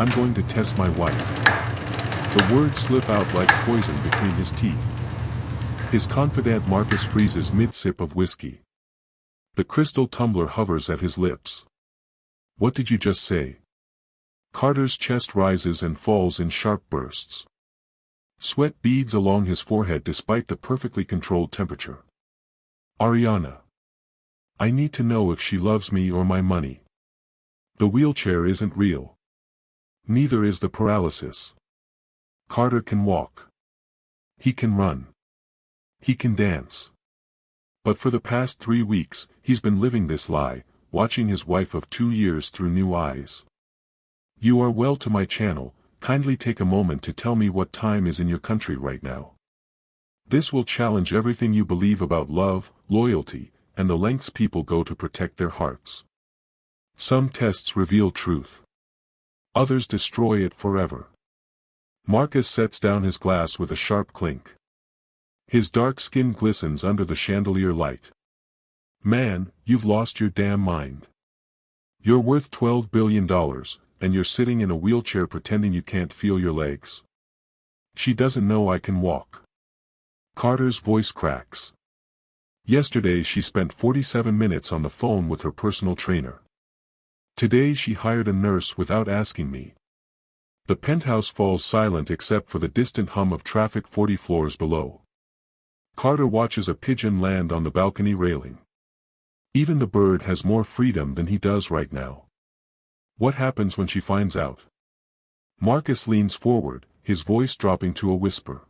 I'm going to test my wife. The words slip out like poison between his teeth. His confidant Marcus freezes mid-sip of whiskey. The crystal tumbler hovers at his lips. What did you just say? Carter's chest rises and falls in sharp bursts. Sweat beads along his forehead despite the perfectly controlled temperature. Ariana. I need to know if she loves me or my money. The wheelchair isn't real. Neither is the paralysis. Carter can walk. He can run. He can dance. But for the past 3 weeks, he's been living this lie, watching his wife of 2 years through new eyes. You are well to my channel, kindly take a moment to tell me what time is in your country right now. This will challenge everything you believe about love, loyalty, and the lengths people go to protect their hearts. Some tests reveal truth. Others destroy it forever. Marcus sets down his glass with a sharp clink. His dark skin glistens under the chandelier light. Man, you've lost your damn mind. You're worth $12 billion, and you're sitting in a wheelchair pretending you can't feel your legs. She doesn't know I can walk. Carter's voice cracks. Yesterday she spent 47 minutes on the phone with her personal trainer. Today she hired a nurse without asking me. The penthouse falls silent except for the distant hum of traffic 40 floors below. Carter watches a pigeon land on the balcony railing. Even the bird has more freedom than he does right now. What happens when she finds out? Marcus leans forward, his voice dropping to a whisper.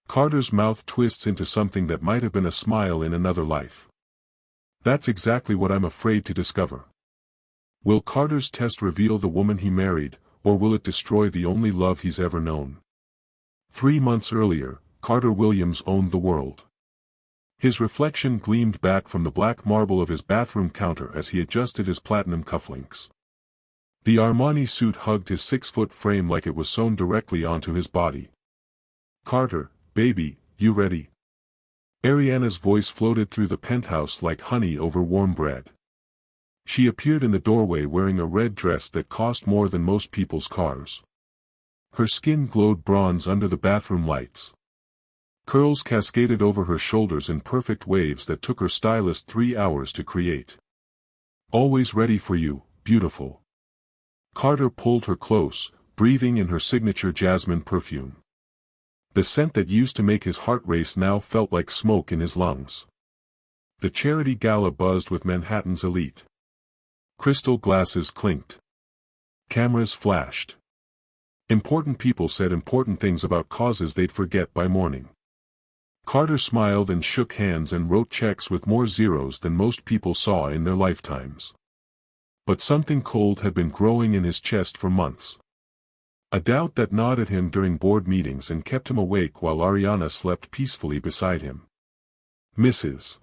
Carter's mouth twists into something that might have been a smile in another life. That's exactly what I'm afraid to discover. Will Carter's test reveal the woman he married, or will it destroy the only love he's ever known? 3 months earlier, Carter Williams owned the world. His reflection gleamed back from the black marble of his bathroom counter as he adjusted his platinum cufflinks. The Armani suit hugged his 6-foot frame like it was sewn directly onto his body. Carter, baby, you ready? Ariana's voice floated through the penthouse like honey over warm bread. She appeared in the doorway wearing a red dress that cost more than most people's cars. Her skin glowed bronze under the bathroom lights. Curls cascaded over her shoulders in perfect waves that took her stylist 3 hours to create. Always ready for you, beautiful. Carter pulled her close, breathing in her signature jasmine perfume. The scent that used to make his heart race now felt like smoke in his lungs. The charity gala buzzed with Manhattan's elite. Crystal glasses clinked. Cameras flashed. Important people said important things about causes they'd forget by morning. Carter smiled and shook hands and wrote checks with more zeros than most people saw in their lifetimes. But something cold had been growing in his chest for months. A doubt that gnawed at him during board meetings and kept him awake while Ariana slept peacefully beside him. Mrs.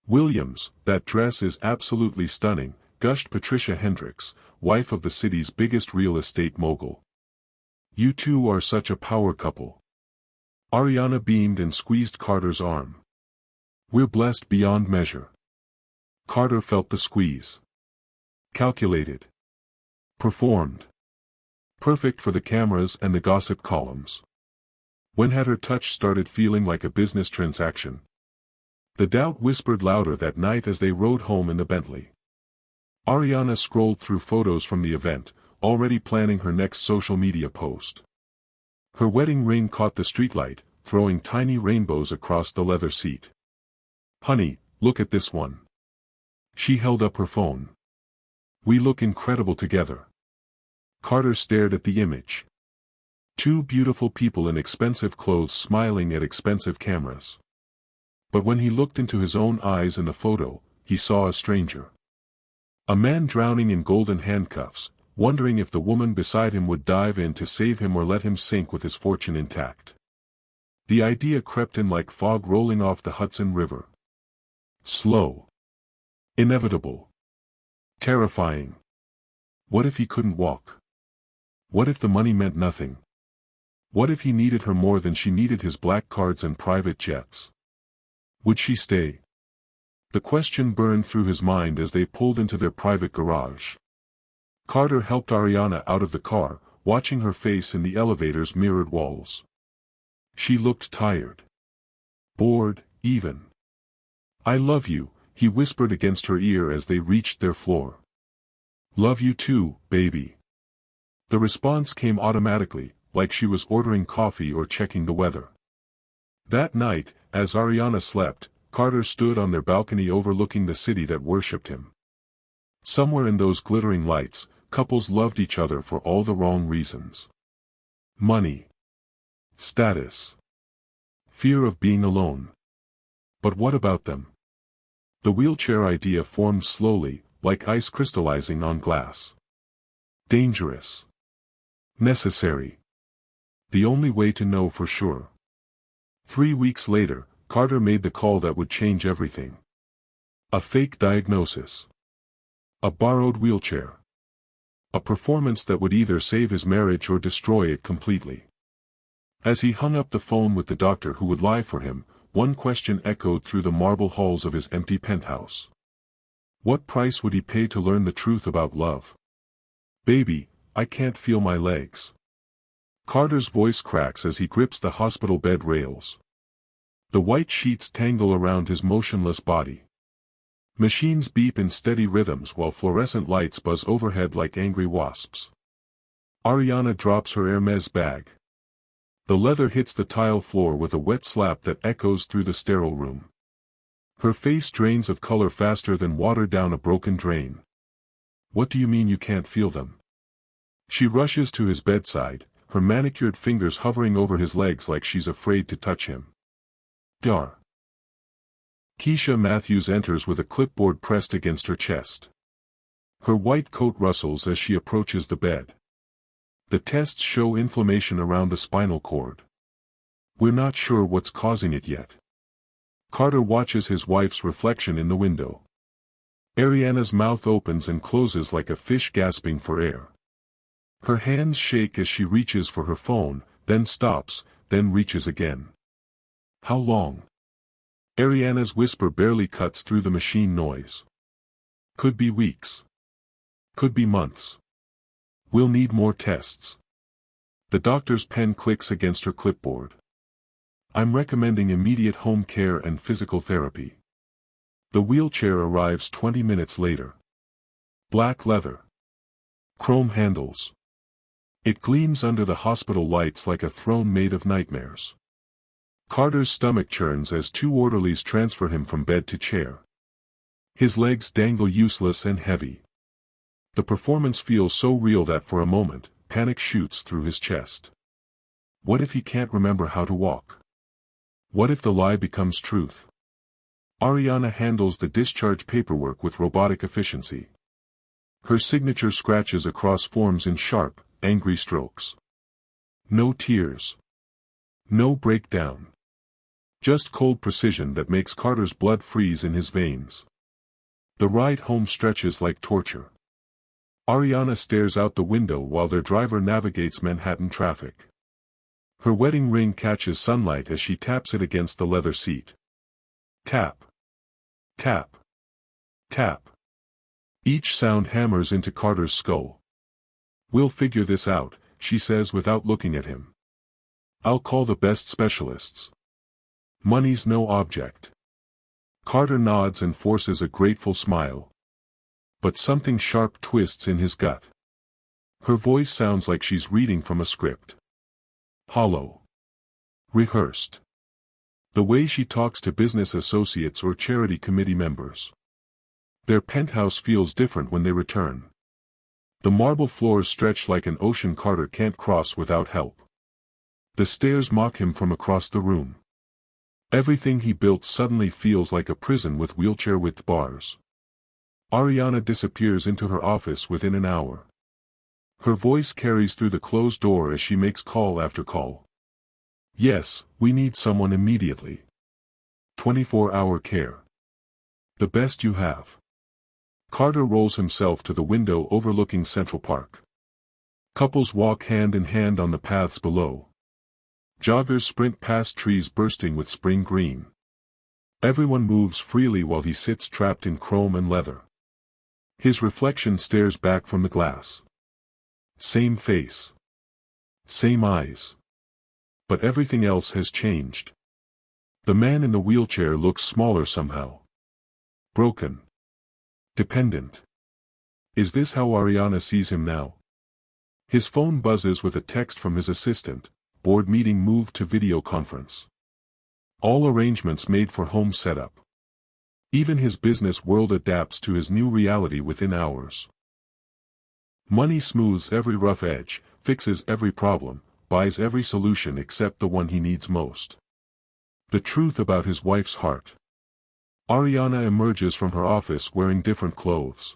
Williams, that dress is absolutely stunning, gushed Patricia Hendricks, wife of the city's biggest real estate mogul. You two are such a power couple. Ariana beamed and squeezed Carter's arm. We're blessed beyond measure. Carter felt the squeeze. Calculated. Performed. Perfect for the cameras and the gossip columns. When had her touch started feeling like a business transaction? The doubt whispered louder that night as they rode home in the Bentley. Ariana scrolled through photos from the event, already planning her next social media post. Her wedding ring caught the streetlight, throwing tiny rainbows across the leather seat. Honey, look at this one. She held up her phone. We look incredible together. Carter stared at the image. 2 beautiful people in expensive clothes smiling at expensive cameras. But when he looked into his own eyes in the photo, he saw a stranger. A man drowning in golden handcuffs, wondering if the woman beside him would dive in to save him or let him sink with his fortune intact. The idea crept in like fog rolling off the Hudson River. Slow. Inevitable. Terrifying. What if he couldn't walk? What if the money meant nothing? What if he needed her more than she needed his black cards and private jets? Would she stay? The question burned through his mind as they pulled into their private garage. Carter helped Ariana out of the car, watching her face in the elevator's mirrored walls. She looked tired. Bored, even. "I love you," he whispered against her ear as they reached their floor. "Love you too, baby." The response came automatically, like she was ordering coffee or checking the weather. That night, as Ariana slept, Carter stood on their balcony overlooking the city that worshipped him. Somewhere in those glittering lights, couples loved each other for all the wrong reasons. Money. Status. Fear of being alone. But what about them? The wheelchair idea formed slowly, like ice crystallizing on glass. Dangerous. Necessary. The only way to know for sure. 3 weeks later, Carter made the call that would change everything. A fake diagnosis. A borrowed wheelchair. A performance that would either save his marriage or destroy it completely. As he hung up the phone with the doctor who would lie for him, one question echoed through the marble halls of his empty penthouse. What price would he pay to learn the truth about love? "Baby, I can't feel my legs." Carter's voice cracks as he grips the hospital bed rails. The white sheets tangle around his motionless body. Machines beep in steady rhythms while fluorescent lights buzz overhead like angry wasps. Ariana drops her Hermes bag. The leather hits the tile floor with a wet slap that echoes through the sterile room. Her face drains of color faster than water down a broken drain. "What do you mean you can't feel them?" She rushes to his bedside, her manicured fingers hovering over his legs like she's afraid to touch him. Dar. Keisha Matthews enters with a clipboard pressed against her chest. Her white coat rustles as she approaches the bed. The tests show inflammation around the spinal cord. "We're not sure what's causing it yet." Carter watches his wife's reflection in the window. Ariana's mouth opens and closes like a fish gasping for air. Her hands shake as she reaches for her phone, then stops, then reaches again. "How long?" Ariana's whisper barely cuts through the machine noise. "Could be weeks. Could be months. We'll need more tests." The doctor's pen clicks against her clipboard. "I'm recommending immediate home care and physical therapy." The wheelchair arrives 20 minutes later. Black leather. Chrome handles. It gleams under the hospital lights like a throne made of nightmares. Carter's stomach churns as 2 orderlies transfer him from bed to chair. His legs dangle useless and heavy. The performance feels so real that for a moment, panic shoots through his chest. What if he can't remember how to walk? What if the lie becomes truth? Ariana handles the discharge paperwork with robotic efficiency. Her signature scratches across forms in sharp, angry strokes. No tears. No breakdown. Just cold precision that makes Carter's blood freeze in his veins. The ride home stretches like torture. Ariana stares out the window while their driver navigates Manhattan traffic. Her wedding ring catches sunlight as she taps it against the leather seat. Tap. Tap. Tap. Each sound hammers into Carter's skull. "We'll figure this out," she says without looking at him. "I'll call the best specialists. Money's no object." Carter nods and forces a grateful smile. But something sharp twists in his gut. Her voice sounds like she's reading from a script. Hollow. Rehearsed. The way she talks to business associates or charity committee members. Their penthouse feels different when they return. The marble floors stretch like an ocean Carter can't cross without help. The stairs mock him from across the room. Everything he built suddenly feels like a prison with wheelchair-width bars. Ariana disappears into her office within an hour. Her voice carries through the closed door as she makes call after call. "Yes, we need someone immediately. 24-hour care. The best you have." Carter rolls himself to the window overlooking Central Park. Couples walk hand in hand on the paths below. Joggers sprint past trees bursting with spring green. Everyone moves freely while he sits trapped in chrome and leather. His reflection stares back from the glass. Same face. Same eyes. But everything else has changed. The man in the wheelchair looks smaller somehow. Broken. Dependent. Is this how Ariana sees him now? His phone buzzes with a text from his assistant. Board meeting moved to video conference. All arrangements made for home setup. Even his business world adapts to his new reality within hours. Money smooths every rough edge, fixes every problem, buys every solution except the one he needs most. The truth about his wife's heart. Ariana emerges from her office wearing different clothes.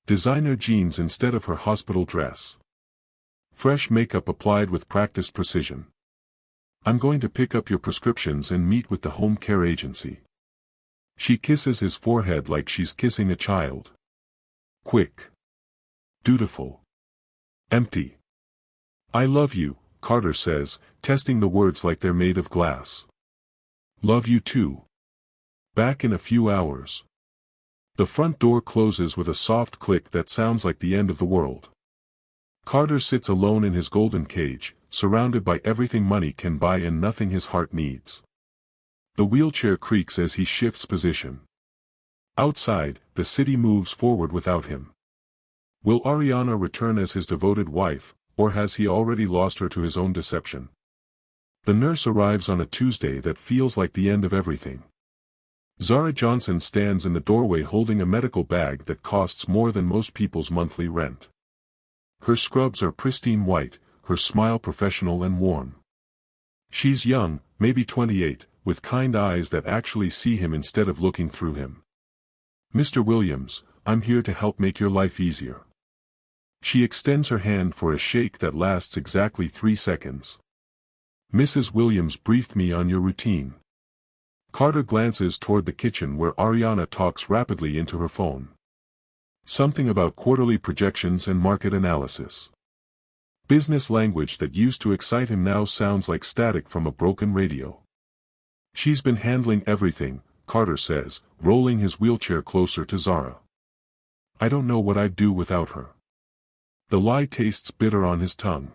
Designer jeans instead of her hospital dress. Fresh makeup applied with practiced precision. I'm going to pick up your prescriptions and meet with the home care agency. She kisses his forehead like she's kissing a child. Quick. Dutiful. Empty. I love you, Carter says, testing the words like they're made of glass. Love you too. Back in a few hours. The front door closes with a soft click that sounds like the end of the world. Carter sits alone in his golden cage, surrounded by everything money can buy and nothing his heart needs. The wheelchair creaks as he shifts position. Outside, the city moves forward without him. Will Ariana return as his devoted wife, or has he already lost her to his own deception? The nurse arrives on a Tuesday that feels like the end of everything. Zara Johnson stands in the doorway holding a medical bag that costs more than most people's monthly rent. Her scrubs are pristine white, her smile professional and warm. She's young, maybe 28, with kind eyes that actually see him instead of looking through him. Mr. Williams, I'm here to help make your life easier. She extends her hand for a shake that lasts exactly 3 seconds. Mrs. Williams briefed me on your routine. Carter glances toward the kitchen where Ariana talks rapidly into her phone. Something about quarterly projections and market analysis. Business language that used to excite him now sounds like static from a broken radio. She's been handling everything, Carter says, rolling his wheelchair closer to Zara. I don't know what I'd do without her. The lie tastes bitter on his tongue.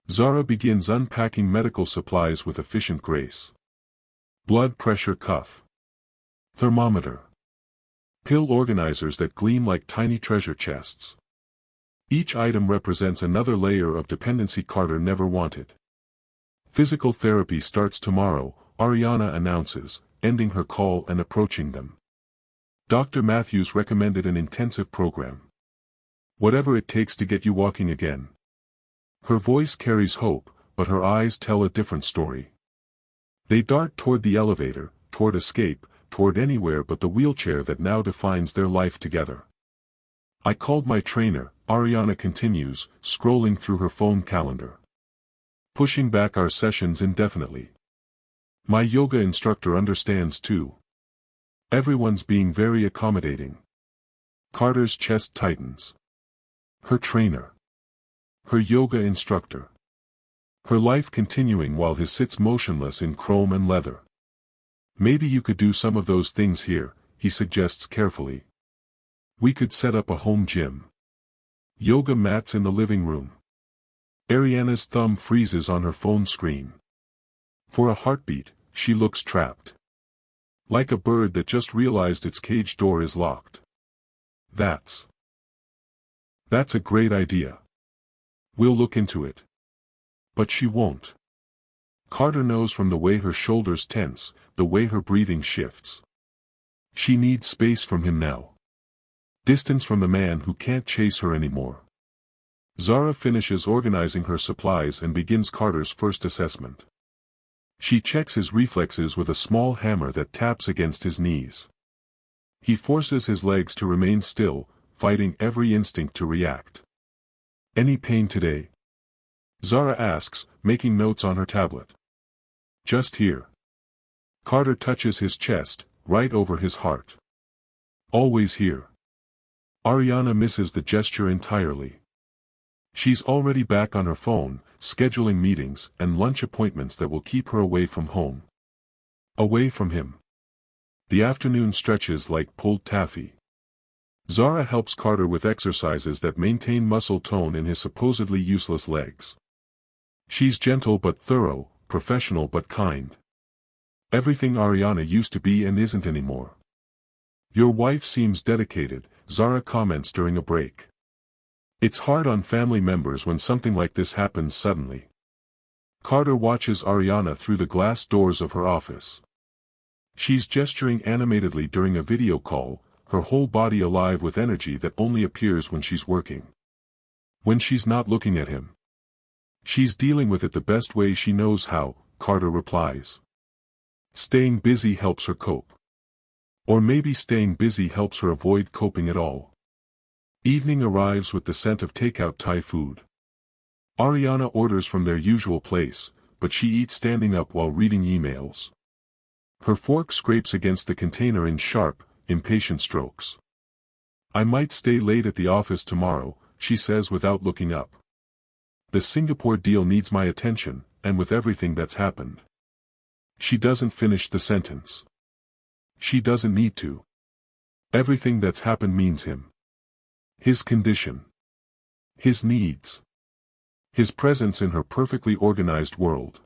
Zara begins unpacking medical supplies with efficient grace. Blood pressure cuff. Thermometer. Pill organizers that gleam like tiny treasure chests. Each item represents another layer of dependency Carter never wanted. Physical therapy starts tomorrow, Ariana announces, ending her call and approaching them. Dr. Matthews recommended an intensive program. Whatever it takes to get you walking again. Her voice carries hope, but her eyes tell a different story. They dart toward the elevator, toward escape, toward anywhere but the wheelchair that now defines their life together. I called my trainer, Ariana continues, scrolling through her phone calendar. Pushing back our sessions indefinitely. My yoga instructor understands too. Everyone's being very accommodating. Carter's chest tightens. Her trainer. Her yoga instructor. Her life continuing while he sits motionless in chrome and leather. Maybe you could do some of those things here, he suggests carefully. We could set up a home gym. Yoga mats in the living room. Ariana's thumb freezes on her phone screen. For a heartbeat, she looks trapped. Like a bird that just realized its cage door is locked. That's a great idea. We'll look into it. But she won't. Carter knows from the way her shoulders tense, the way her breathing shifts. She needs space from him now. Distance from the man who can't chase her anymore. Zara finishes organizing her supplies and begins Carter's first assessment. She checks his reflexes with a small hammer that taps against his knees. He forces his legs to remain still, fighting every instinct to react. Any pain today? Zara asks, making notes on her tablet. Just here. Carter touches his chest, right over his heart. Always here. Ariana misses the gesture entirely. She's already back on her phone, scheduling meetings and lunch appointments that will keep her away from home. Away from him. The afternoon stretches like pulled taffy. Zara helps Carter with exercises that maintain muscle tone in his supposedly useless legs. She's gentle but thorough, professional but kind. Everything Ariana used to be and isn't anymore. Your wife seems dedicated, Zara comments during a break. It's hard on family members when something like this happens suddenly. Carter watches Ariana through the glass doors of her office. She's gesturing animatedly during a video call, her whole body alive with energy that only appears when she's working. When she's not looking at him. She's dealing with it the best way she knows how, Carter replies. Staying busy helps her cope. Or maybe staying busy helps her avoid coping at all. Evening arrives with the scent of takeout Thai food. Ariana orders from their usual place, but she eats standing up while reading emails. Her fork scrapes against the container in sharp, impatient strokes. I might stay late at the office tomorrow, she says without looking up. The Singapore deal needs my attention, and with everything that's happened. She doesn't finish the sentence. She doesn't need to. Everything that's happened means him. His condition. His needs. His presence in her perfectly organized world.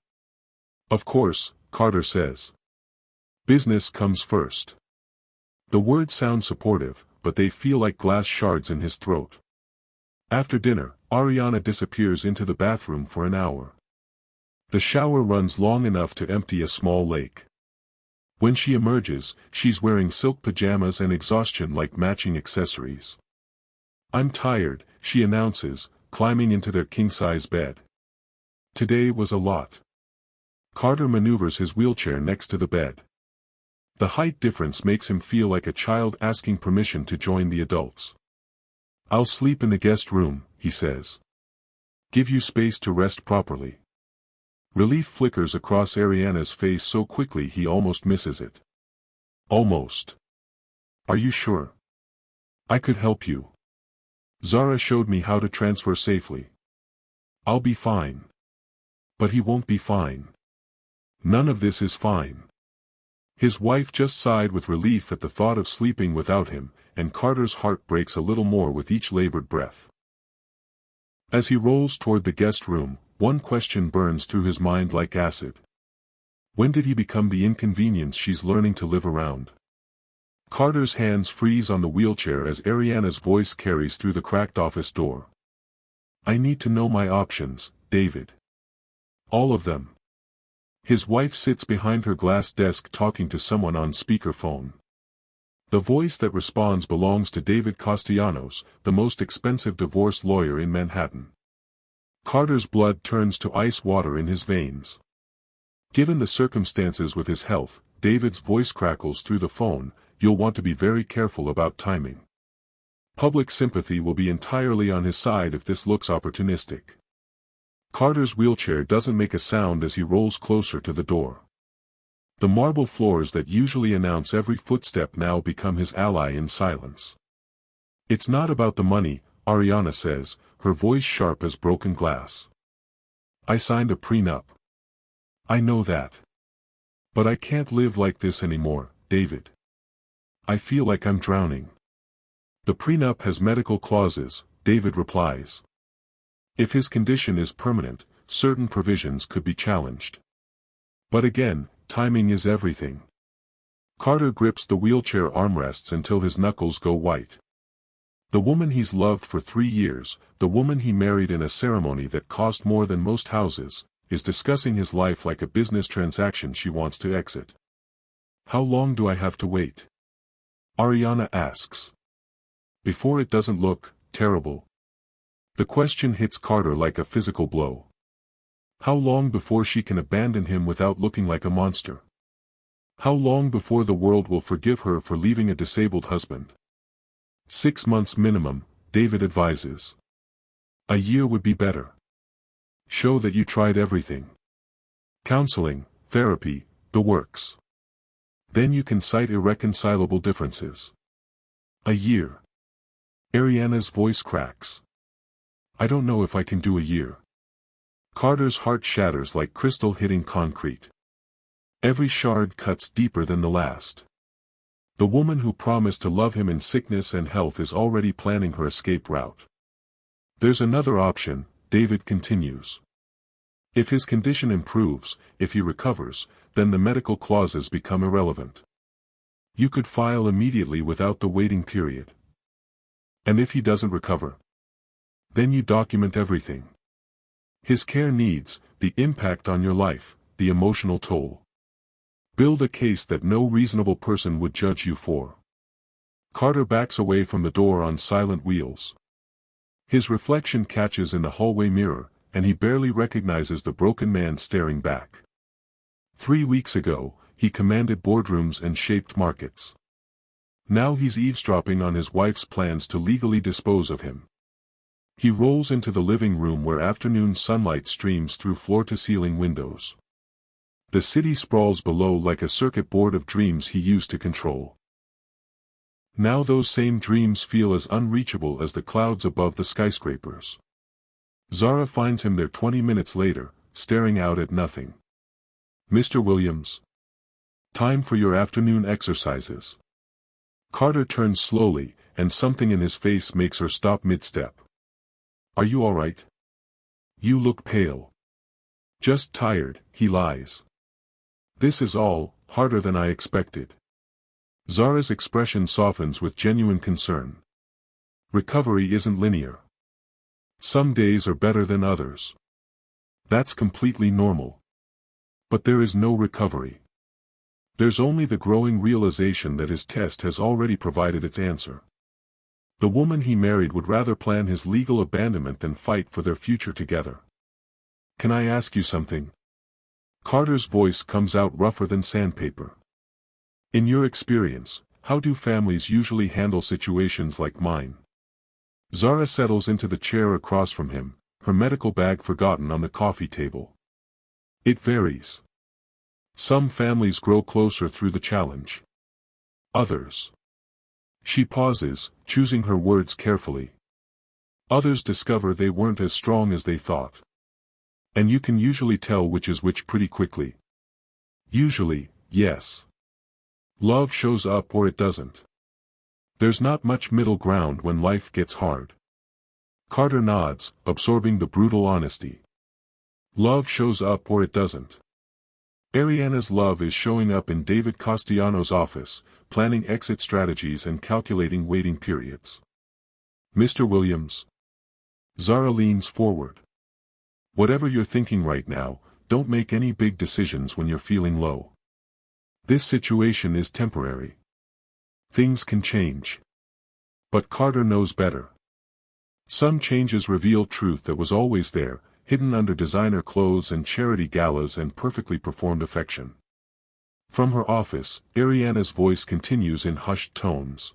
Of course, Carter says. Business comes first. The words sound supportive, but they feel like glass shards in his throat. After dinner, Ariana disappears into the bathroom for an hour. The shower runs long enough to empty a small lake. When she emerges, she's wearing silk pajamas and exhaustion-like matching accessories. I'm tired, she announces, climbing into their king-size bed. Today was a lot. Carter maneuvers his wheelchair next to the bed. The height difference makes him feel like a child asking permission to join the adults. I'll sleep in the guest room, he says. Give you space to rest properly. Relief flickers across Ariana's face so quickly he almost misses it. Almost. Are you sure? I could help you. Zara showed me how to transfer safely. I'll be fine. But he won't be fine. None of this is fine. His wife just sighed with relief at the thought of sleeping without him, and Carter's heart breaks a little more with each labored breath. As he rolls toward the guest room, one question burns through his mind like acid. When did he become the inconvenience she's learning to live around? Carter's hands freeze on the wheelchair as Ariana's voice carries through the cracked office door. I need to know my options, David. All of them. His wife sits behind her glass desk talking to someone on speakerphone. The voice that responds belongs to David Castellanos, the most expensive divorce lawyer in Manhattan. Carter's blood turns to ice water in his veins. Given the circumstances with his health, David's voice crackles through the phone, you'll want to be very careful about timing. Public sympathy will be entirely on his side if this looks opportunistic. Carter's wheelchair doesn't make a sound as he rolls closer to the door. The marble floors that usually announce every footstep now become his ally in silence. It's not about the money, Ariana says, her voice sharp as broken glass. I signed a prenup. I know that. But I can't live like this anymore, David. I feel like I'm drowning. The prenup has medical clauses, David replies. If his condition is permanent, certain provisions could be challenged. But again, timing is everything. Carter grips the wheelchair armrests until his knuckles go white. The woman he's loved for 3 years, the woman he married in a ceremony that cost more than most houses, is discussing his life like a business transaction she wants to exit. How long do I have to wait? Ariana asks. Before it doesn't look terrible. The question hits Carter like a physical blow. How long before she can abandon him without looking like a monster? How long before the world will forgive her for leaving a disabled husband? 6 months minimum, David advises. A year would be better. Show that you tried everything. Counseling, therapy, the works. Then you can cite irreconcilable differences. A year. Ariana's voice cracks. I don't know if I can do a year. Carter's heart shatters like crystal hitting concrete. Every shard cuts deeper than the last. The woman who promised to love him in sickness and health is already planning her escape route. There's another option, David continues. If his condition improves, if he recovers, then the medical clauses become irrelevant. You could file immediately without the waiting period. And if he doesn't recover? Then you document everything. His care needs, the impact on your life, the emotional toll. Build a case that no reasonable person would judge you for. Carter backs away from the door on silent wheels. His reflection catches in the hallway mirror, and he barely recognizes the broken man staring back. 3 weeks ago, he commanded boardrooms and shaped markets. Now he's eavesdropping on his wife's plans to legally dispose of him. He rolls into the living room where afternoon sunlight streams through floor-to-ceiling windows. The city sprawls below like a circuit board of dreams he used to control. Now those same dreams feel as unreachable as the clouds above the skyscrapers. Zara finds him there 20 minutes later, staring out at nothing. "Mr. Williams. Time for your afternoon exercises." Carter turns slowly, and something in his face makes her stop mid-step. "Are you all right? You look pale." "Just tired," he lies. "This is all harder than I expected." Zara's expression softens with genuine concern. "Recovery isn't linear. Some days are better than others. That's completely normal. But there is no recovery. There's only the growing realization that his test has already provided its answer. The woman he married would rather plan his legal abandonment than fight for their future together. "Can I ask you something?" Carter's voice comes out rougher than sandpaper. "In your experience, how do families usually handle situations like mine?" Zara settles into the chair across from him, her medical bag forgotten on the coffee table. "It varies. Some families grow closer through the challenge. Others." She pauses, choosing her words carefully. "Others discover they weren't as strong as they thought. And you can usually tell which is which pretty quickly." "Usually, yes. Love shows up or it doesn't. There's not much middle ground when life gets hard." Carter nods, absorbing the brutal honesty. "Love shows up or it doesn't." Ariana's love is showing up in David Castellanos' office, planning exit strategies and calculating waiting periods. "Mr. Williams." Zara leans forward. "Whatever you're thinking right now, don't make any big decisions when you're feeling low. This situation is temporary. Things can change." But Carter knows better. Some changes reveal truth that was always there, hidden under designer clothes and charity galas and perfectly performed affection. From her office, Ariana's voice continues in hushed tones.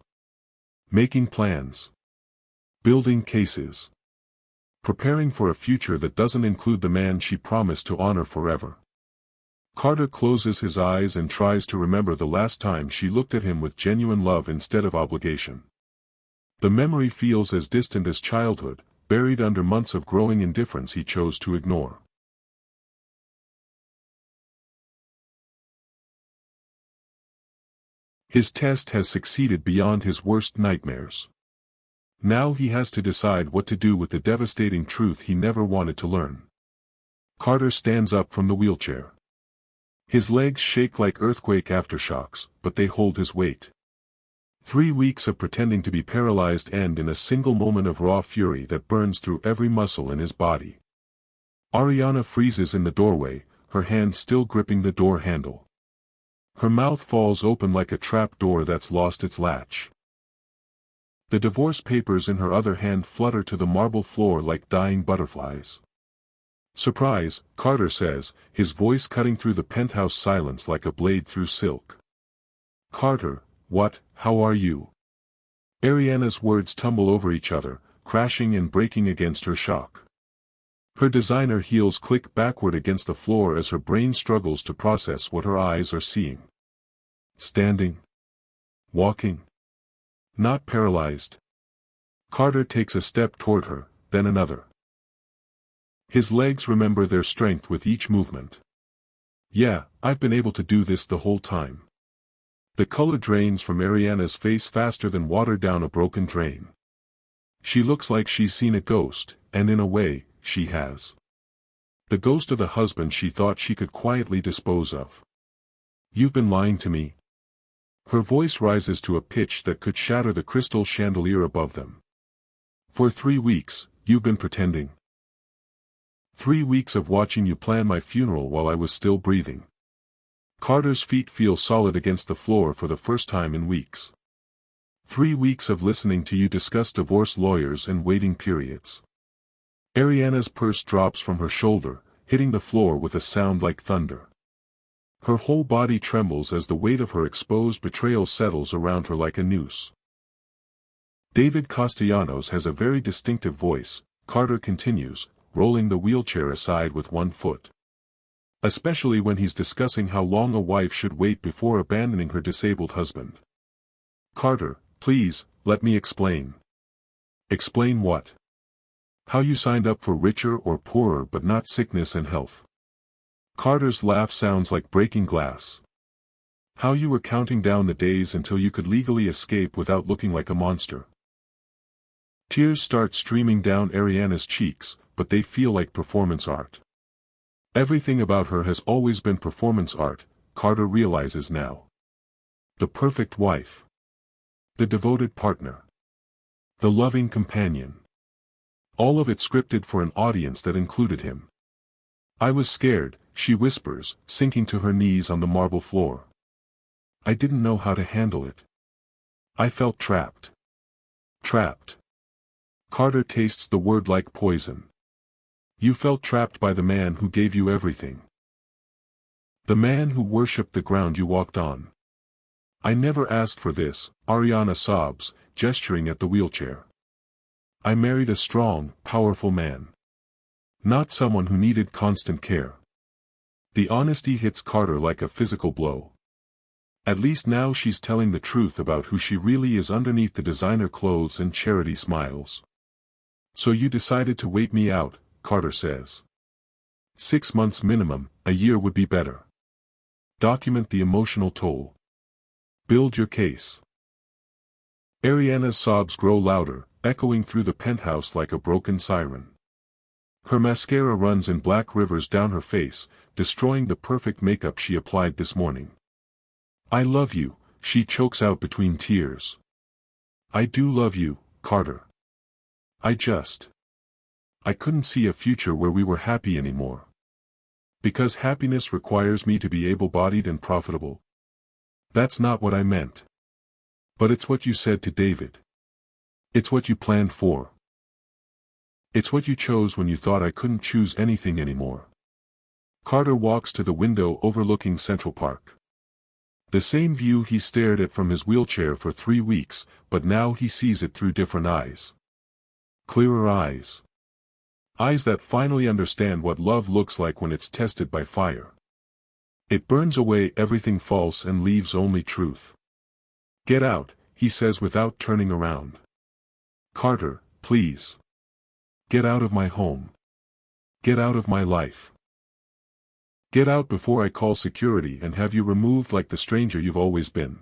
"Making plans. Building cases. Preparing for a future that doesn't include the man she promised to honor forever." Carter closes his eyes and tries to remember the last time she looked at him with genuine love instead of obligation. The memory feels as distant as childhood, buried under months of growing indifference he chose to ignore. His test has succeeded beyond his worst nightmares. Now he has to decide what to do with the devastating truth he never wanted to learn. Carter stands up from the wheelchair. His legs shake like earthquake aftershocks, but they hold his weight. 3 weeks of pretending to be paralyzed end in a single moment of raw fury that burns through every muscle in his body. Ariana freezes in the doorway, her hand still gripping the door handle. Her mouth falls open like a trap door that's lost its latch. The divorce papers in her other hand flutter to the marble floor like dying butterflies. "Surprise," Carter says, his voice cutting through the penthouse silence like a blade through silk. "Carter, what, how are you?" Ariana's words tumble over each other, crashing and breaking against her shock. Her designer heels click backward against the floor as her brain struggles to process what her eyes are seeing. Standing. Walking. Not paralyzed. Carter takes a step toward her, then another. His legs remember their strength with each movement. "Yeah, I've been able to do this the whole time." The color drains from Ariana's face faster than water down a broken drain. She looks like she's seen a ghost, and in a way, she has. The ghost of the husband she thought she could quietly dispose of. You've been lying to me. Her voice rises to a pitch that could shatter the crystal chandelier above them. For 3 weeks, you've been pretending. 3 weeks of watching you plan my funeral while I was still breathing. Carter's feet feel solid against the floor for the first time in weeks. 3 weeks of listening to you discuss divorce lawyers and waiting periods. Ariana's purse drops from her shoulder, hitting the floor with a sound like thunder. Her whole body trembles as the weight of her exposed betrayal settles around her like a noose. David Castellanos has a very distinctive voice, Carter continues, rolling the wheelchair aside with one foot. Especially when he's discussing how long a wife should wait before abandoning her disabled husband. Carter, please, let me explain. Explain what? How you signed up for richer or poorer but not sickness and health. Carter's laugh sounds like breaking glass. How you were counting down the days until you could legally escape without looking like a monster. Tears start streaming down Ariana's cheeks, but they feel like performance art. Everything about her has always been performance art, Carter realizes now. The perfect wife. The devoted partner. The loving companion. All of it scripted for an audience that included him. I was scared, she whispers, sinking to her knees on the marble floor. I didn't know how to handle it. I felt trapped. Trapped. Carter tastes the word like poison. You felt trapped by the man who gave you everything. The man who worshipped the ground you walked on. I never asked for this, Ariana sobs, gesturing at the wheelchair. I married a strong, powerful man. Not someone who needed constant care. The honesty hits Carter like a physical blow. At least now she's telling the truth about who she really is underneath the designer clothes and charity smiles. So you decided to wait me out, Carter says. 6 months minimum, a year would be better. Document the emotional toll. Build your case. Ariana's sobs grow louder, echoing through the penthouse like a broken siren. Her mascara runs in black rivers down her face, destroying the perfect makeup she applied this morning. I love you, she chokes out between tears. I do love you, Carter. I couldn't see a future where we were happy anymore. Because happiness requires me to be able-bodied and profitable. That's not what I meant. But it's what you said to David. It's what you planned for. It's what you chose when you thought I couldn't choose anything anymore. Carter walks to the window overlooking Central Park. The same view he stared at from his wheelchair for 3 weeks, but now he sees it through different eyes. Clearer eyes. Eyes that finally understand what love looks like when it's tested by fire. It burns away everything false and leaves only truth. Get out, he says without turning around. Carter, please. Get out of my home. Get out of my life. Get out before I call security and have you removed like the stranger you've always been.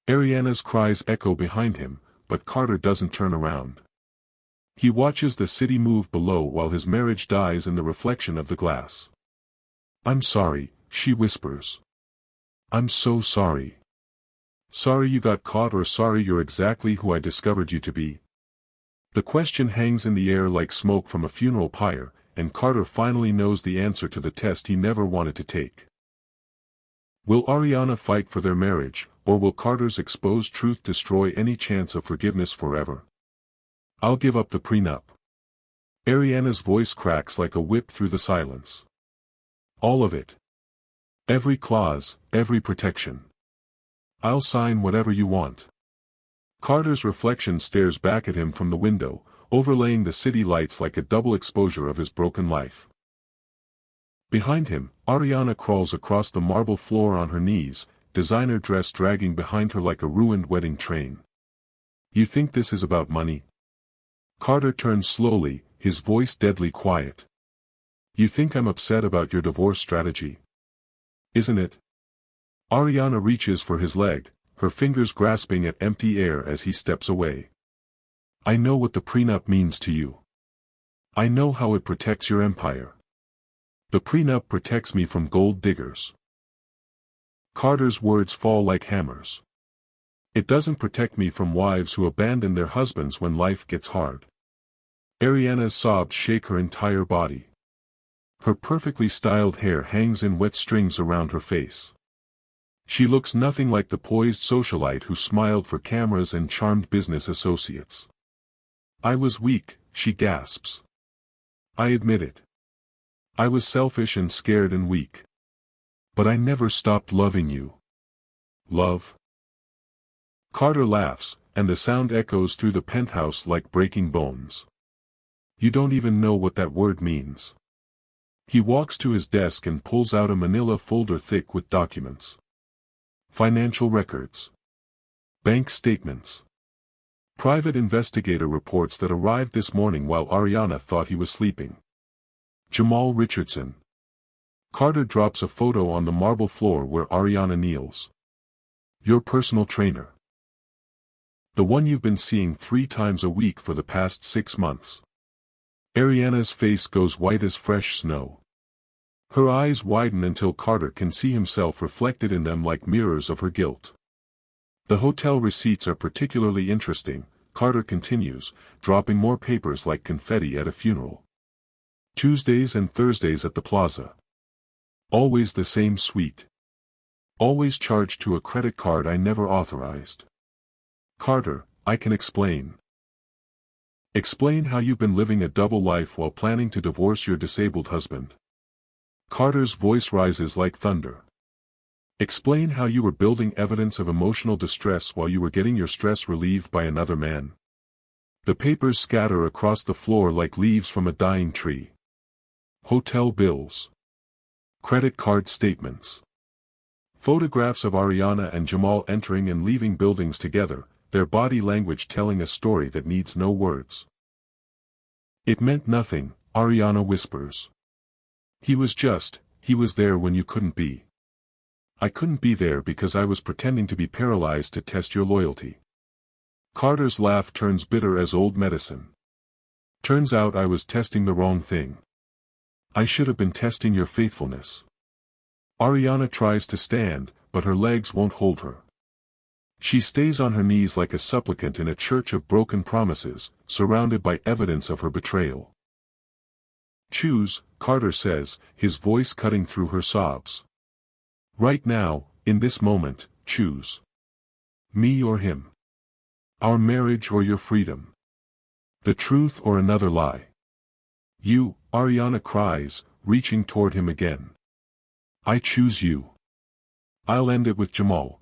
Ariana's cries echo behind him, but Carter doesn't turn around. He watches the city move below while his marriage dies in the reflection of the glass. I'm sorry, she whispers. I'm so sorry. Sorry you got caught or sorry you're exactly who I discovered you to be? The question hangs in the air like smoke from a funeral pyre, and Carter finally knows the answer to the test he never wanted to take. Will Ariana fight for their marriage, or will Carter's exposed truth destroy any chance of forgiveness forever? I'll give up the prenup. Ariana's voice cracks like a whip through the silence. All of it. Every clause, every protection. I'll sign whatever you want. Carter's reflection stares back at him from the window, overlaying the city lights like a double exposure of his broken life. Behind him, Ariana crawls across the marble floor on her knees, designer dress dragging behind her like a ruined wedding train. You think this is about money? Carter turns slowly, his voice deadly quiet. You think I'm upset about your divorce strategy? Isn't it? Ariana reaches for his leg, her fingers grasping at empty air as he steps away. I know what the prenup means to you. I know how it protects your empire. The prenup protects me from gold diggers. Carter's words fall like hammers. It doesn't protect me from wives who abandon their husbands when life gets hard. Ariana's sobs shake her entire body. Her perfectly styled hair hangs in wet strings around her face. She looks nothing like the poised socialite who smiled for cameras and charmed business associates. I was weak, she gasps. I admit it. I was selfish and scared and weak. But I never stopped loving you. Love? Carter laughs, and the sound echoes through the penthouse like breaking bones. You don't even know what that word means. He walks to his desk and pulls out a manila folder thick with documents. Financial records. Bank statements. Private investigator reports that arrived this morning while Ariana thought he was sleeping. Jamal Richardson. Carter drops a photo on the marble floor where Ariana kneels. Your personal trainer. The one you've been seeing 3 times a week for the past 6 months. Ariana's face goes white as fresh snow. Her eyes widen until Carter can see himself reflected in them like mirrors of her guilt. The hotel receipts are particularly interesting, Carter continues, dropping more papers like confetti at a funeral. Tuesdays and Thursdays at the plaza. Always the same suite. Always charged to a credit card I never authorized. Carter, I can explain. Explain how you've been living a double life while planning to divorce your disabled husband. Carter's voice rises like thunder. Explain how you were building evidence of emotional distress while you were getting your stress relieved by another man. The papers scatter across the floor like leaves from a dying tree. Hotel bills. Credit card statements. Photographs of Ariana and Jamal entering and leaving buildings together, their body language telling a story that needs no words. It meant nothing, Ariana whispers. He was there when you couldn't be. I couldn't be there because I was pretending to be paralyzed to test your loyalty. Carter's laugh turns bitter as old medicine. Turns out I was testing the wrong thing. I should have been testing your faithfulness. Ariana tries to stand, but her legs won't hold her. She stays on her knees like a supplicant in a church of broken promises, surrounded by evidence of her betrayal. Choose, Carter says, his voice cutting through her sobs. Right now, in this moment, choose. Me or him. Our marriage or your freedom. The truth or another lie. You, Ariana cries, reaching toward him again. I choose you. I'll end it with Jamal.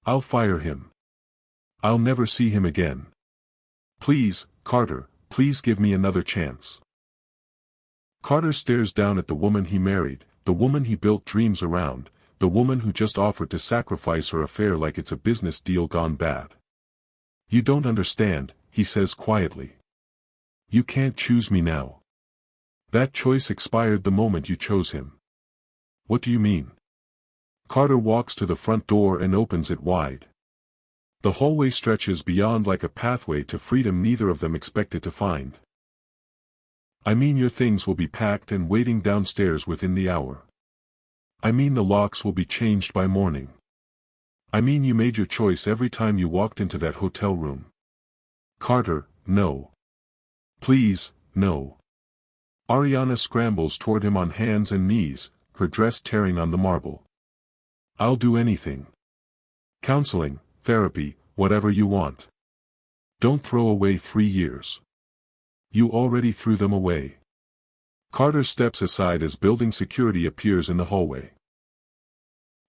I'll fire him. I'll never see him again. Please, Carter, please give me another chance. Carter stares down at the woman he married, the woman he built dreams around, the woman who just offered to sacrifice her affair like it's a business deal gone bad. You don't understand, he says quietly. You can't choose me now. That choice expired the moment you chose him. What do you mean? Carter walks to the front door and opens it wide. The hallway stretches beyond like a pathway to freedom neither of them expected to find. I mean your things will be packed and waiting downstairs within the hour. I mean the locks will be changed by morning. I mean you made your choice every time you walked into that hotel room. Carter, no. Please, no. Ariana scrambles toward him on hands and knees, her dress tearing on the marble. I'll do anything. Counseling, therapy, whatever you want. Don't throw away 3 years. You already threw them away. Carter steps aside as building security appears in the hallway.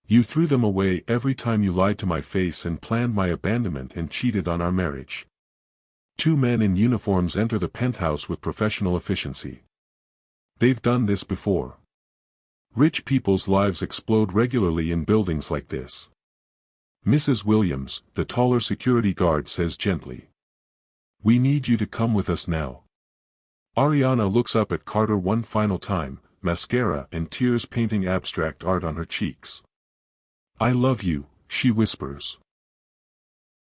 You threw them away every time you lied to my face and planned my abandonment and cheated on our marriage. 2 men in uniforms enter the penthouse with professional efficiency. They've done this before. Rich people's lives explode regularly in buildings like this. Mrs. Williams, the taller security guard says gently. We need you to come with us now. Ariana looks up at Carter one final time, mascara and tears painting abstract art on her cheeks. I love you, she whispers.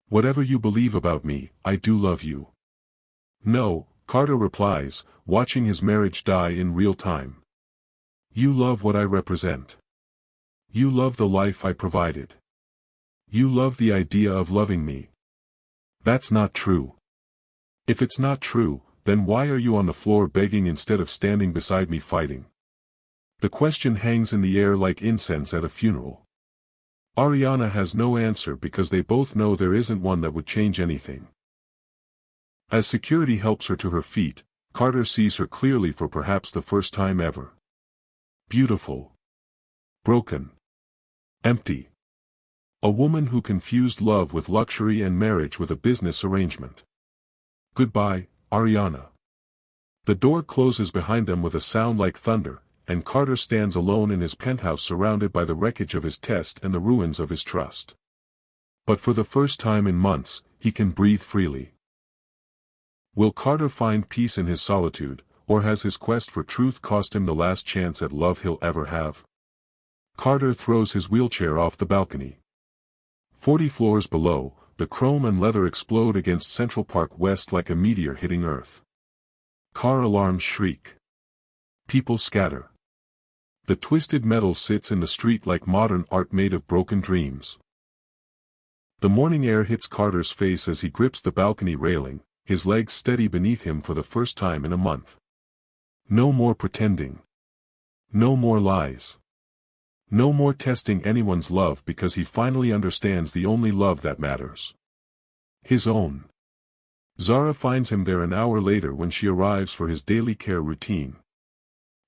Whatever you believe about me, I do love you. No, Carter replies, watching his marriage die in real time. You love what I represent. You love the life I provided. You love the idea of loving me. That's not true. If it's not true, then why are you on the floor begging instead of standing beside me fighting? The question hangs in the air like incense at a funeral. Ariana has no answer because they both know there isn't one that would change anything. As security helps her to her feet, Carter sees her clearly for perhaps the first time ever. Beautiful. Broken. Empty. A woman who confused love with luxury and marriage with a business arrangement. Goodbye, Ariana. The door closes behind them with a sound like thunder, and Carter stands alone in his penthouse surrounded by the wreckage of his test and the ruins of his trust. But for the first time in months, he can breathe freely. Will Carter find peace in his solitude, or has his quest for truth cost him the last chance at love he'll ever have? Carter throws his wheelchair off the balcony. 40 floors below, the chrome and leather explode against Central Park West like a meteor hitting Earth. Car alarms shriek. People scatter. The twisted metal sits in the street like modern art made of broken dreams. The morning air hits Carter's face as he grips the balcony railing, his legs steady beneath him for the first time in a month. No more pretending. No more lies. No more testing anyone's love because he finally understands the only love that matters. His own. Zara finds him there an hour later when she arrives for his daily care routine.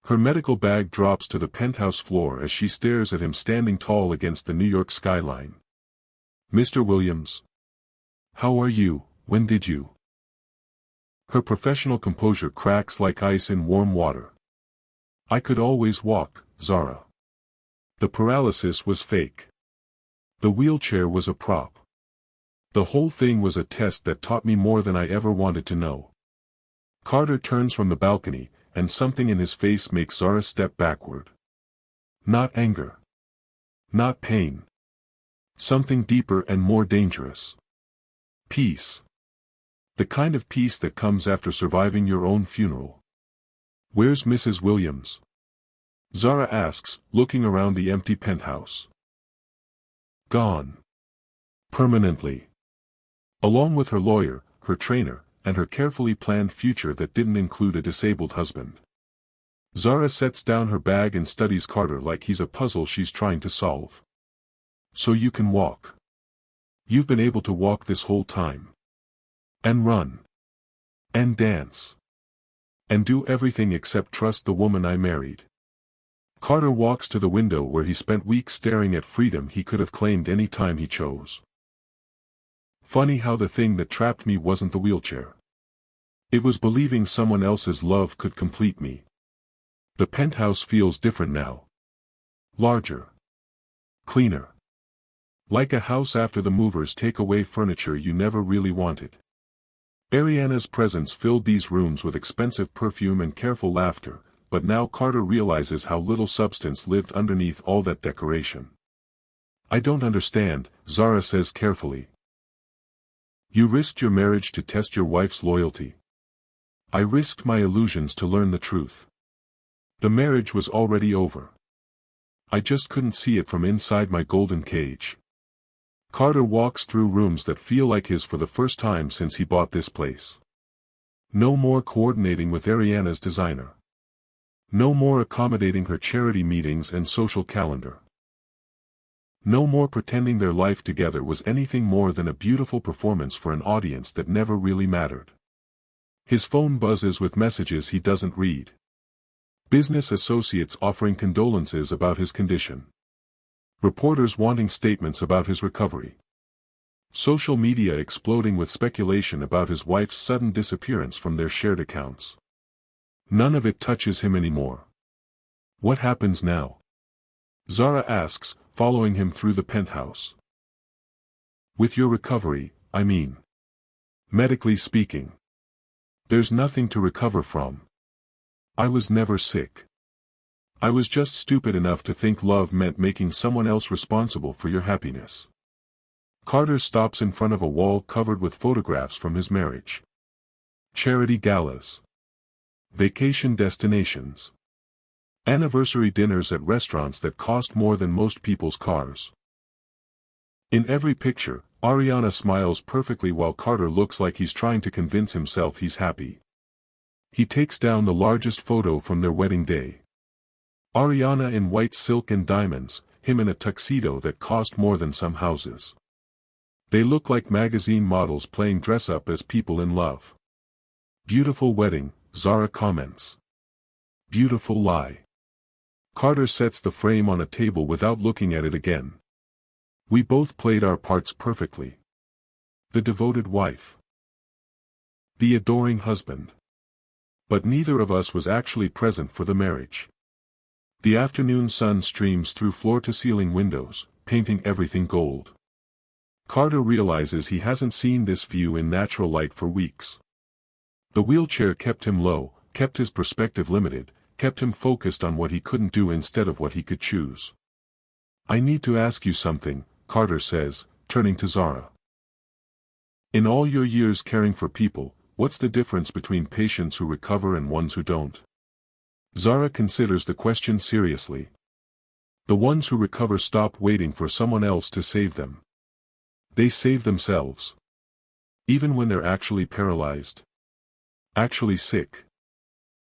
Her medical bag drops to the penthouse floor as she stares at him standing tall against the New York skyline. Mr. Williams. How are you, when did you? Her professional composure cracks like ice in warm water. I could always walk, Zara. The paralysis was fake. The wheelchair was a prop. The whole thing was a test that taught me more than I ever wanted to know. Carter turns from the balcony, and something in his face makes Zara step backward. Not anger. Not pain. Something deeper and more dangerous. Peace. The kind of peace that comes after surviving your own funeral. Where's Mrs. Williams? Zara asks, looking around the empty penthouse. Gone. Permanently. Along with her lawyer, her trainer, and her carefully planned future that didn't include a disabled husband. Zara sets down her bag and studies Carter like he's a puzzle she's trying to solve. So you can walk. You've been able to walk this whole time. And run. And dance. And do everything except trust the woman I married. Carter walks to the window where he spent weeks staring at freedom he could have claimed any time he chose. Funny how the thing that trapped me wasn't the wheelchair. It was believing someone else's love could complete me. The penthouse feels different now. Larger. Cleaner. Like a house after the movers take away furniture you never really wanted. Ariana's presence filled these rooms with expensive perfume and careful laughter, but now Carter realizes how little substance lived underneath all that decoration. I don't understand, Zara says carefully. You risked your marriage to test your wife's loyalty. I risked my illusions to learn the truth. The marriage was already over. I just couldn't see it from inside my golden cage. Carter walks through rooms that feel like his for the first time since he bought this place. No more coordinating with Ariana's designer. No more accommodating her charity meetings and social calendar. No more pretending their life together was anything more than a beautiful performance for an audience that never really mattered. His phone buzzes with messages he doesn't read. Business associates offering condolences about his condition. Reporters wanting statements about his recovery. Social media exploding with speculation about his wife's sudden disappearance from their shared accounts. None of it touches him anymore. What happens now? Zara asks, following him through the penthouse. With your recovery, I mean. Medically speaking. There's nothing to recover from. I was never sick. I was just stupid enough to think love meant making someone else responsible for your happiness. Carter stops in front of a wall covered with photographs from his marriage. Charity galas. Vacation destinations. Anniversary dinners at restaurants that cost more than most people's cars. In every picture, Ariana smiles perfectly while Carter looks like he's trying to convince himself he's happy. He takes down the largest photo from their wedding day. Ariana in white silk and diamonds, him in a tuxedo that cost more than some houses. They look like magazine models playing dress-up as people in love. Beautiful wedding, Zara comments. Beautiful lie. Carter sets the frame on a table without looking at it again. We both played our parts perfectly. The devoted wife. The adoring husband. But neither of us was actually present for the marriage. The afternoon sun streams through floor-to-ceiling windows, painting everything gold. Carter realizes he hasn't seen this view in natural light for weeks. The wheelchair kept him low, kept his perspective limited, kept him focused on what he couldn't do instead of what he could choose. I need to ask you something, Carter says, turning to Zara. In all your years caring for people, what's the difference between patients who recover and ones who don't? Zara considers the question seriously. The ones who recover stop waiting for someone else to save them. They save themselves. Even when they're actually paralyzed. Actually sick.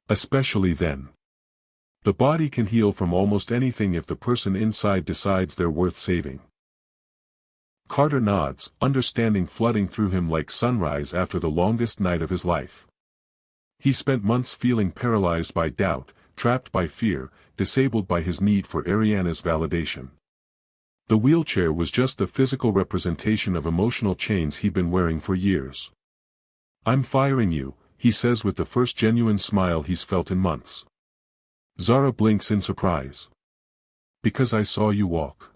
Especially then. The body can heal from almost anything if the person inside decides they're worth saving. Carter nods, understanding flooding through him like sunrise after the longest night of his life. He spent months feeling paralyzed by doubt, trapped by fear, disabled by his need for Ariana's validation. The wheelchair was just the physical representation of emotional chains he'd been wearing for years. I'm firing you, he says with the first genuine smile he's felt in months. Zara blinks in surprise. Because I saw you walk.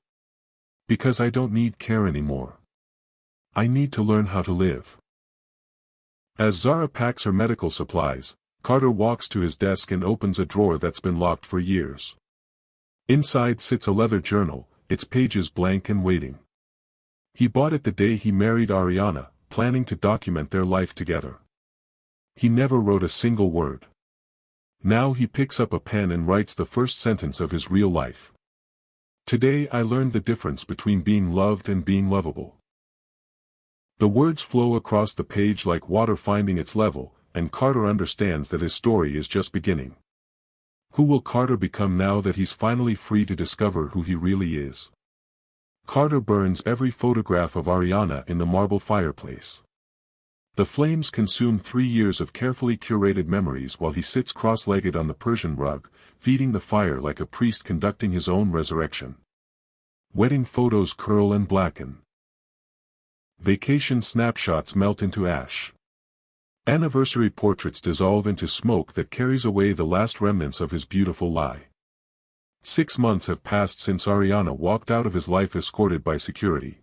Because I don't need care anymore. I need to learn how to live. As Zara packs her medical supplies, Carter walks to his desk and opens a drawer that's been locked for years. Inside sits a leather journal, its pages blank and waiting. He bought it the day he married Ariana, planning to document their life together. He never wrote a single word. Now he picks up a pen and writes the first sentence of his real life. Today I learned the difference between being loved and being lovable. The words flow across the page like water finding its level, and Carter understands that his story is just beginning. Who will Carter become now that he's finally free to discover who he really is? Carter burns every photograph of Ariana in the marble fireplace. The flames consume 3 years of carefully curated memories while he sits cross-legged on the Persian rug, feeding the fire like a priest conducting his own resurrection. Wedding photos curl and blacken. Vacation snapshots melt into ash. Anniversary portraits dissolve into smoke that carries away the last remnants of his beautiful lie. 6 months have passed since Ariana walked out of his life escorted by security.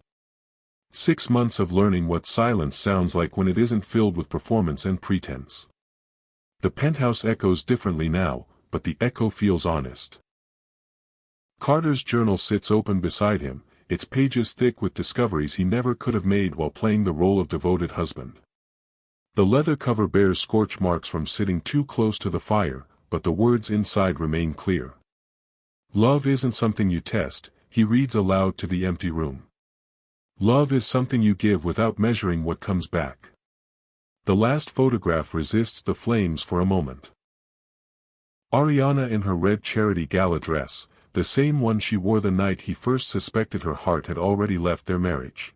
6 months of learning what silence sounds like when it isn't filled with performance and pretense. The penthouse echoes differently now, but the echo feels honest. Carter's journal sits open beside him, its pages thick with discoveries he never could have made while playing the role of devoted husband. The leather cover bears scorch marks from sitting too close to the fire, but the words inside remain clear. Love isn't something you test, he reads aloud to the empty room. Love is something you give without measuring what comes back. The last photograph resists the flames for a moment. Ariana in her red charity gala dress, the same one she wore the night he first suspected her heart had already left their marriage.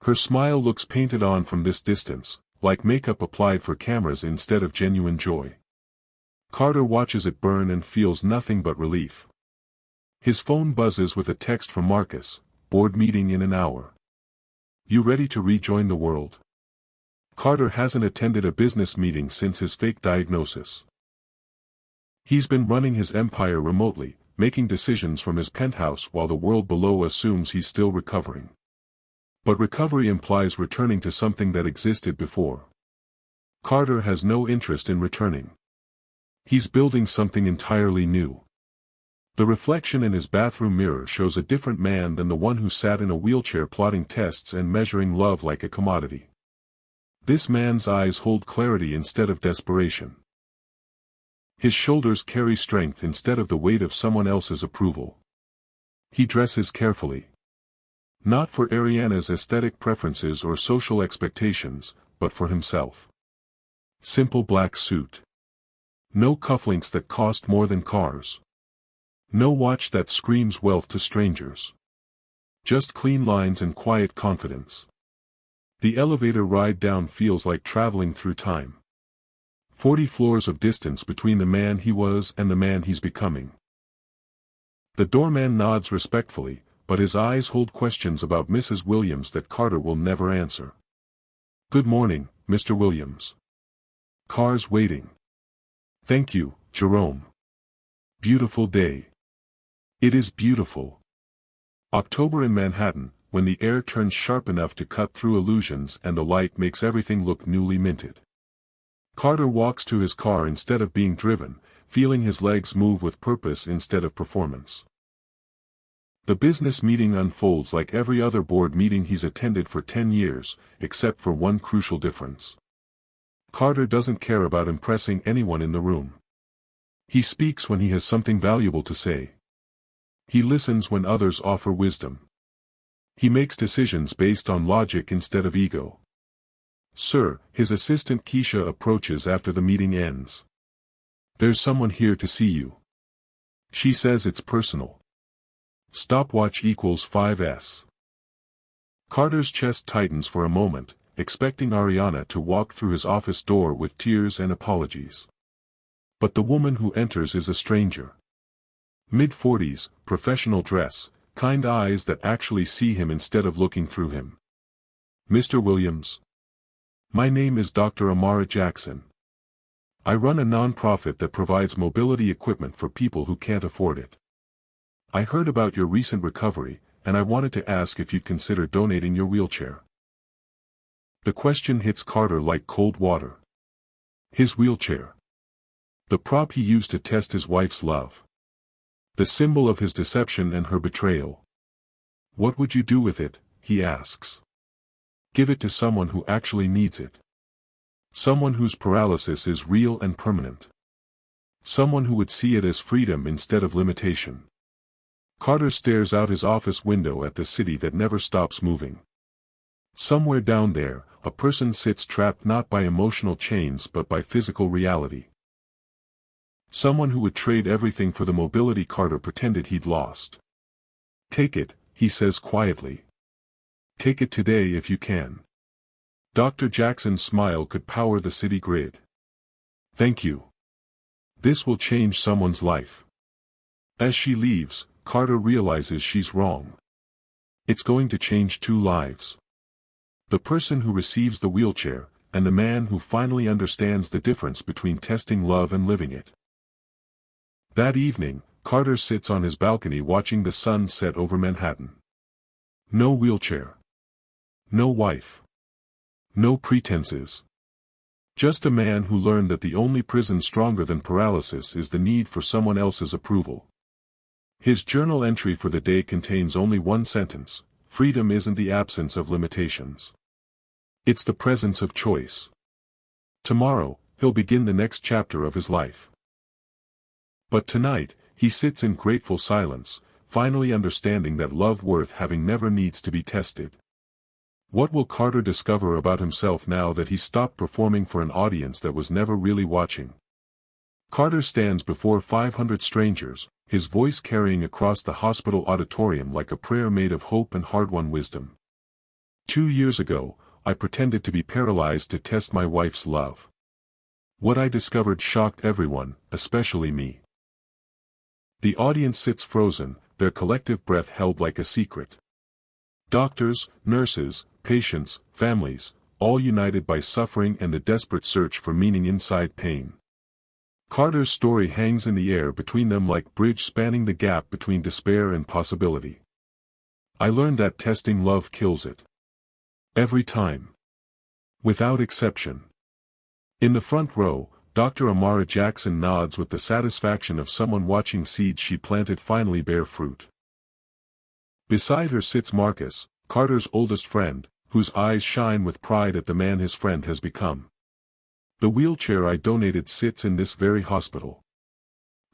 Her smile looks painted on from this distance, like makeup applied for cameras instead of genuine joy. Carter watches it burn and feels nothing but relief. His phone buzzes with a text from Marcus, board meeting in an hour. You ready to rejoin the world? Carter hasn't attended a business meeting since his fake diagnosis. He's been running his empire remotely, making decisions from his penthouse while the world below assumes he's still recovering. But recovery implies returning to something that existed before. Carter has no interest in returning. He's building something entirely new. The reflection in his bathroom mirror shows a different man than the one who sat in a wheelchair plotting tests and measuring love like a commodity. This man's eyes hold clarity instead of desperation. His shoulders carry strength instead of the weight of someone else's approval. He dresses carefully. Not for Ariana's aesthetic preferences or social expectations, but for himself. Simple black suit. No cufflinks that cost more than cars. No watch that screams wealth to strangers. Just clean lines and quiet confidence. The elevator ride down feels like traveling through time. 40 floors of distance between the man he was and the man he's becoming. The doorman nods respectfully, but his eyes hold questions about Mrs. Williams that Carter will never answer. Good morning, Mr. Williams. Car's waiting. Thank you, Jerome. Beautiful day. It is beautiful. October in Manhattan, when the air turns sharp enough to cut through illusions and the light makes everything look newly minted. Carter walks to his car instead of being driven, feeling his legs move with purpose instead of performance. The business meeting unfolds like every other board meeting he's attended for 10 years, except for one crucial difference. Carter doesn't care about impressing anyone in the room. He speaks when he has something valuable to say. He listens when others offer wisdom. He makes decisions based on logic instead of ego. Sir, his assistant Keisha approaches after the meeting ends. There's someone here to see you. She says it's personal. Stopwatch equals 5S. Carter's chest tightens for a moment, expecting Ariana to walk through his office door with tears and apologies. But the woman who enters is a stranger. Mid-40s, professional dress, kind eyes that actually see him instead of looking through him. Mr. Williams. My name is Dr. Amara Jackson. I run a non-profit that provides mobility equipment for people who can't afford it. I heard about your recent recovery, and I wanted to ask if you'd consider donating your wheelchair. The question hits Carter like cold water. His wheelchair. The prop he used to test his wife's love. The symbol of his deception and her betrayal. What would you do with it, he asks. Give it to someone who actually needs it. Someone whose paralysis is real and permanent. Someone who would see it as freedom instead of limitation. Carter stares out his office window at the city that never stops moving. Somewhere down there, a person sits trapped not by emotional chains but by physical reality. Someone who would trade everything for the mobility Carter pretended he'd lost. Take it, he says quietly. Take it today if you can. Dr. Jackson's smile could power the city grid. Thank you. This will change someone's life. As she leaves, Carter realizes she's wrong. It's going to change 2 lives. The person who receives the wheelchair, and the man who finally understands the difference between testing love and living it. That evening, Carter sits on his balcony watching the sun set over Manhattan. No wheelchair. No wife. No pretenses. Just a man who learned that the only prison stronger than paralysis is the need for someone else's approval. His journal entry for the day contains only one sentence: freedom isn't the absence of limitations. It's the presence of choice. Tomorrow, he'll begin the next chapter of his life. But tonight, he sits in grateful silence, finally understanding that love worth having never needs to be tested. What will Carter discover about himself now that he stopped performing for an audience that was never really watching? Carter stands before 500 strangers, his voice carrying across the hospital auditorium like a prayer made of hope and hard-won wisdom. 2 years ago, I pretended to be paralyzed to test my wife's love. What I discovered shocked everyone, especially me. The audience sits frozen, their collective breath held like a secret. Doctors, nurses, patients, families, all united by suffering and the desperate search for meaning inside pain. Carter's story hangs in the air between them like bridge spanning the gap between despair and possibility. I learned that testing love kills it. Every time. Without exception. In the front row, Dr. Amara Jackson nods with the satisfaction of someone watching seeds she planted finally bear fruit. Beside her sits Marcus, Carter's oldest friend, whose eyes shine with pride at the man his friend has become. The wheelchair I donated sits in this very hospital.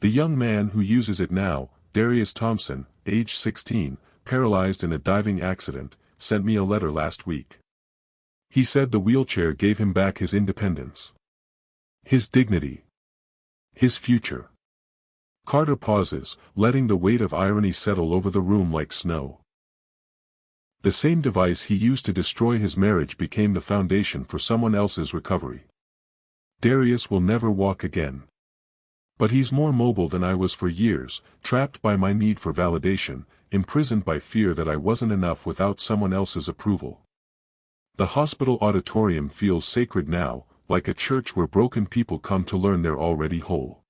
The young man who uses it now, Darius Thompson, age 16, paralyzed in a diving accident, sent me a letter last week. He said the wheelchair gave him back his independence, his dignity, his future. Carter pauses, letting the weight of irony settle over the room like snow. The same device he used to destroy his marriage became the foundation for someone else's recovery. Darius will never walk again. But he's more mobile than I was for years, trapped by my need for validation, imprisoned by fear that I wasn't enough without someone else's approval. The hospital auditorium feels sacred now, like a church where broken people come to learn they're already whole.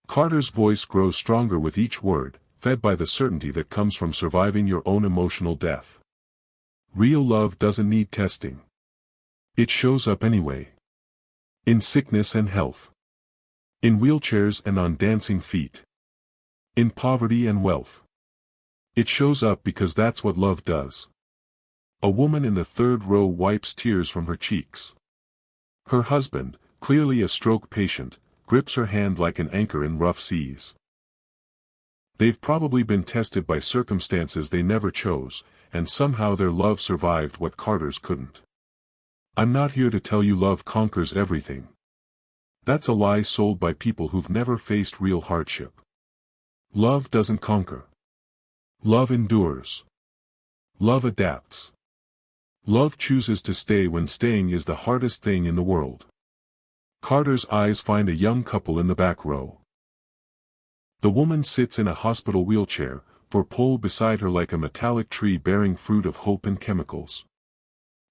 Carter's voice grows stronger with each word, fed by the certainty that comes from surviving your own emotional death. Real love doesn't need testing. It shows up anyway. In sickness and health. In wheelchairs and on dancing feet. In poverty and wealth. It shows up because that's what love does. A woman in the third row wipes tears from her cheeks. Her husband, clearly a stroke patient, grips her hand like an anchor in rough seas. They've probably been tested by circumstances they never chose, and somehow their love survived what Carter's couldn't. I'm not here to tell you love conquers everything. That's a lie sold by people who've never faced real hardship. Love doesn't conquer. Love endures. Love adapts. Love chooses to stay when staying is the hardest thing in the world. Carter's eyes find a young couple in the back row. The woman sits in a hospital wheelchair, for pole beside her like a metallic tree bearing fruit of hope and chemicals.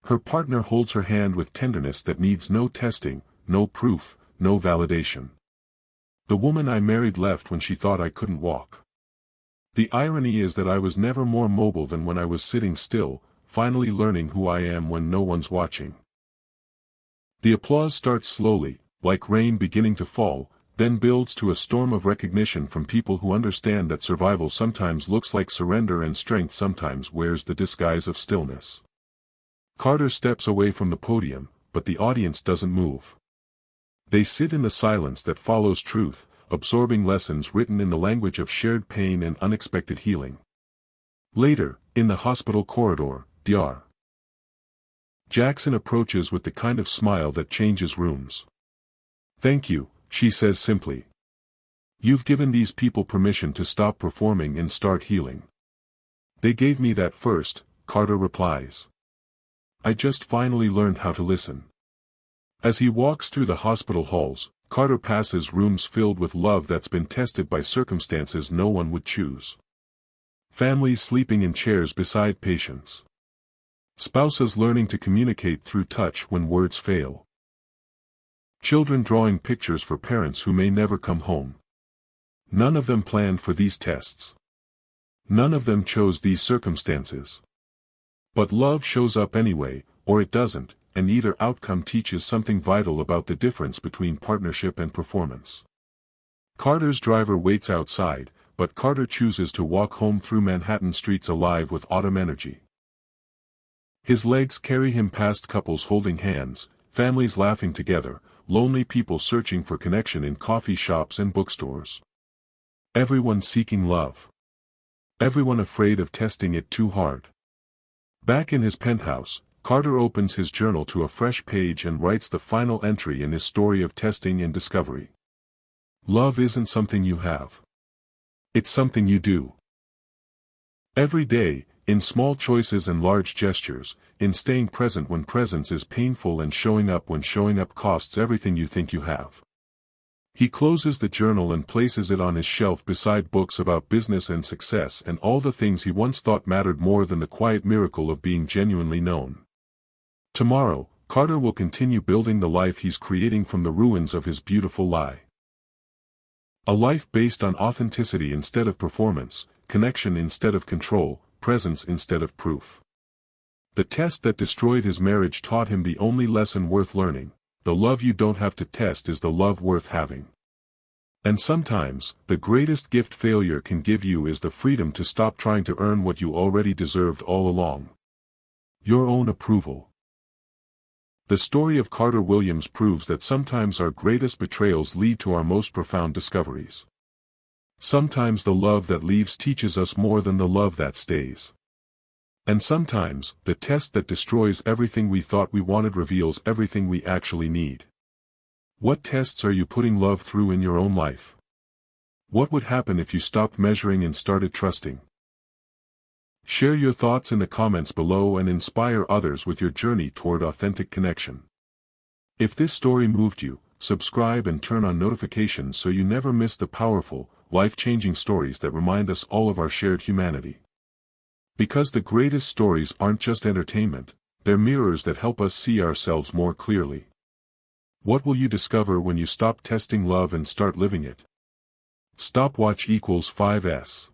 Her partner holds her hand with tenderness that needs no testing, no proof, no validation. The woman I married left when she thought I couldn't walk. The irony is that I was never more mobile than when I was sitting still, finally learning who I am when no one's watching. The applause starts slowly, like rain beginning to fall, then builds to a storm of recognition from people who understand that survival sometimes looks like surrender and strength sometimes wears the disguise of stillness. Carter steps away from the podium, but the audience doesn't move. They sit in the silence that follows truth, absorbing lessons written in the language of shared pain and unexpected healing. Later, in the hospital corridor, Dr. Jackson approaches with the kind of smile that changes rooms. "Thank you," she says simply. "You've given these people permission to stop performing and start healing." "They gave me that first," Carter replies. "I just finally learned how to listen." As he walks through the hospital halls, Carter passes rooms filled with love that's been tested by circumstances no one would choose. Families sleeping in chairs beside patients. Spouses learning to communicate through touch when words fail. Children drawing pictures for parents who may never come home. None of them planned for these tests. None of them chose these circumstances. But love shows up anyway, or it doesn't, and either outcome teaches something vital about the difference between partnership and performance. Carter's driver waits outside, but Carter chooses to walk home through Manhattan streets alive with autumn energy. His legs carry him past couples holding hands, families laughing together, lonely people searching for connection in coffee shops and bookstores. Everyone seeking love. Everyone afraid of testing it too hard. Back in his penthouse, Carter opens his journal to a fresh page and writes the final entry in his story of testing and discovery. Love isn't something you have. It's something you do. Every day, in small choices and large gestures, in staying present when presence is painful and showing up when showing up costs everything you think you have. He closes the journal and places it on his shelf beside books about business and success and all the things he once thought mattered more than the quiet miracle of being genuinely known. Tomorrow, Carter will continue building the life he's creating from the ruins of his beautiful lie. A life based on authenticity instead of performance, connection instead of control, presence instead of proof. The test that destroyed his marriage taught him the only lesson worth learning: The love you don't have to test is the love worth having. And sometimes, the greatest gift failure can give you is the freedom to stop trying to earn what you already deserved all along. Your own approval. The story of Carter Williams proves that sometimes our greatest betrayals lead to our most profound discoveries. Sometimes the love that leaves teaches us more than the love that stays. And sometimes, the test that destroys everything we thought we wanted reveals everything we actually need. What tests are you putting love through in your own life? What would happen if you stopped measuring and started trusting? Share your thoughts in the comments below and inspire others with your journey toward authentic connection. If this story moved you, subscribe and turn on notifications so you never miss the powerful, life-changing stories that remind us all of our shared humanity. Because the greatest stories aren't just entertainment, they're mirrors that help us see ourselves more clearly. What will you discover when you stop testing love and start living it? Stopwatch equals 5S.